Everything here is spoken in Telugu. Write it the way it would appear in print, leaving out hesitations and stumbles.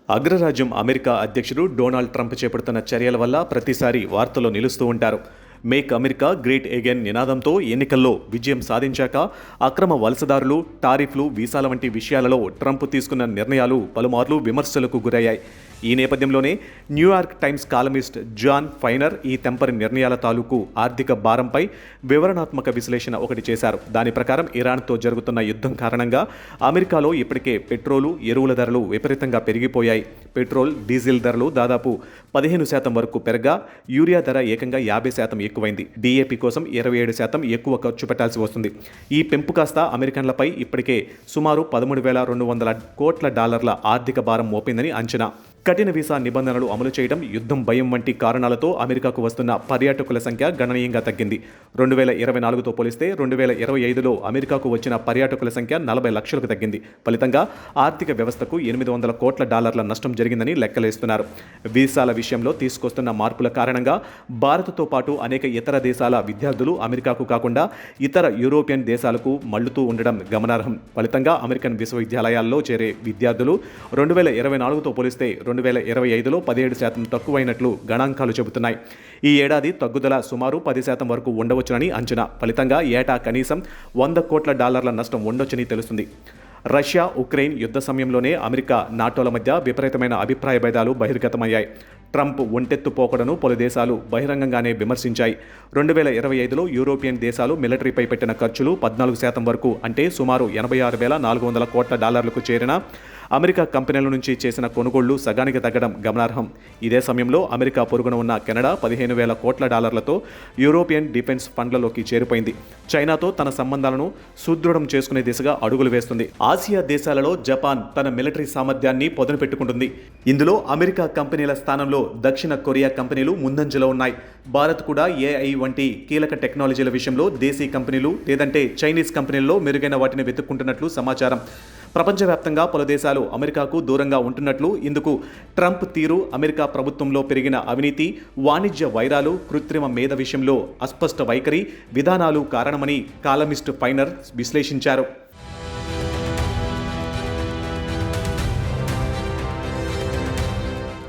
అగ్రరాజ్యం అమెరికా అధ్యక్షుడు డొనాల్డ్ ట్రంప్ చేపడుతున్న చర్యల వల్ల ప్రతిసారి వార్తల్లో నిలుస్తూ ఉంటారు. మేక్ అమెరికా గ్రేట్ అగైన్ నినాదంతో ఎన్నికల్లో విజయం సాధించాక అక్రమ వలసదారులు, టారిఫ్లు, వీసాల వంటి విషయాలలో ట్రంప్ తీసుకున్న నిర్ణయాలు పలుమార్లు విమర్శలకు గురయ్యాయి. ఈ నేపథ్యంలోనే New York Times columnist John Finer ఈ తెంపరి నిర్ణయాల తాలూకు ఆర్థిక భారంపై వివరణాత్మక విశ్లేషణ ఒకటి చేశారు. దాని ప్రకారం ఇరాన్తో జరుగుతున్న యుద్ధం కారణంగా అమెరికాలో ఇప్పటికే పెట్రోలు, ఎరువుల ధరలు విపరీతంగా పెరిగిపోయాయి. పెట్రోల్, డీజిల్ ధరలు దాదాపు 15% వరకు పెరగా యూరియా ధర ఏకంగా 50% ఎక్కువైంది. డీఏపీ కోసం 27% ఎక్కువ ఖర్చు పెట్టాల్సి వస్తుంది. ఈ పెంపు కాస్త అమెరికన్లపై ఇప్పటికే సుమారు $13,200 కోట్ల ఆర్థిక భారం మోపిందని అంచనా. కఠిన వీసా నిబంధనలు అమలు చేయడం, యుద్ధం భయం వంటి కారణాలతో అమెరికాకు వస్తున్న పర్యాటకుల సంఖ్య గణనీయంగా తగ్గింది. 2024తో పోలిస్తే 2025లో అమెరికాకు వచ్చిన పర్యాటకుల సంఖ్య 40 లక్షలకు తగ్గింది. ఫలితంగా ఆర్థిక వ్యవస్థకు $800 కోట్ల నష్టం జరిగిందని లెక్కలేస్తున్నారు. వీసాల విషయంలో తీసుకొస్తున్న మార్పుల కారణంగా భారత్తో పాటు అనేక ఇతర దేశాల విద్యార్థులు అమెరికాకు కాకుండా ఇతర యూరోపియన్ దేశాలకు మళ్లుతూ ఉండడం గమనార్హం. ఫలితంగా అమెరికన్ విశ్వవిద్యాలయాల్లో చేరే విద్యార్థులు 2024తో పోలిస్తే 2025లో 17% తక్కువైనట్లు గణాంకాలు చెబుతున్నాయి. ఈ ఏడాది తగ్గుదల సుమారు 10% వరకు ఉండవచ్చునని అంచనా. ఫలితంగా ఏటా కనీసం $100 కోట్ల నష్టం ఉండొచ్చని తెలుస్తుంది. రష్యా, ఉక్రెయిన్ యుద్ధ సమయంలోనే అమెరికా, నాటోల మధ్య విపరీతమైన అభిప్రాయ భేదాలు బహిర్గతమయ్యాయి. ట్రంప్ ఒంటెత్తు పోకడను పలు దేశాలు బహిరంగంగానే విమర్శించాయి. 2025లో యూరోపియన్ దేశాలు మిలిటరీపై పెట్టిన ఖర్చులు 14% వరకు, అంటే సుమారు $86,400 కోట్ల చేరిన అమెరికా కంపెనీల నుంచి చేసిన కొనుగోళ్లు సగానికి తగ్గడం గమనార్హం. ఇదే సమయంలో అమెరికా పొరుగున ఉన్న కెనడా $15,000 కోట్ల యూరోపియన్ డిఫెన్స్ ఫండ్లలోకి చేరిపోయింది. చైనాతో తన సంబంధాలను సుదృఢం చేసుకునే దిశగా అడుగులు వేస్తుంది. ఆసియా దేశాలలో జపాన్ తన మిలిటరీ సామర్థ్యాన్ని పొదను పెట్టుకుంటుంది. ఇందులో అమెరికా కంపెనీల స్థానంలో దక్షిణ కొరియా కంపెనీలు ముందంజలో ఉన్నాయి. భారత్ కూడా ఏఐ వంటి కీలక టెక్నాలజీల విషయంలో దేశీ కంపెనీలు లేదంటే చైనీస్ కంపెనీల్లో మెరుగైన వాటిని వెతుక్కుంటున్నట్లు సమాచారం. ప్రపంచవ్యాప్తంగా పలు దేశాలు అమెరికాకు దూరంగా ఉంటున్నట్లు, ఇందుకు ట్రంప్ తీరు, అమెరికా ప్రభుత్వంలో పెరిగిన అవినీతి, వాణిజ్య వైరాలు, కృత్రిమ మేధ విషయంలో అస్పష్ట వైఖరి విధానాలు కారణమని కాలమిస్ట్ ఫైనర్ విశ్లేషించారు.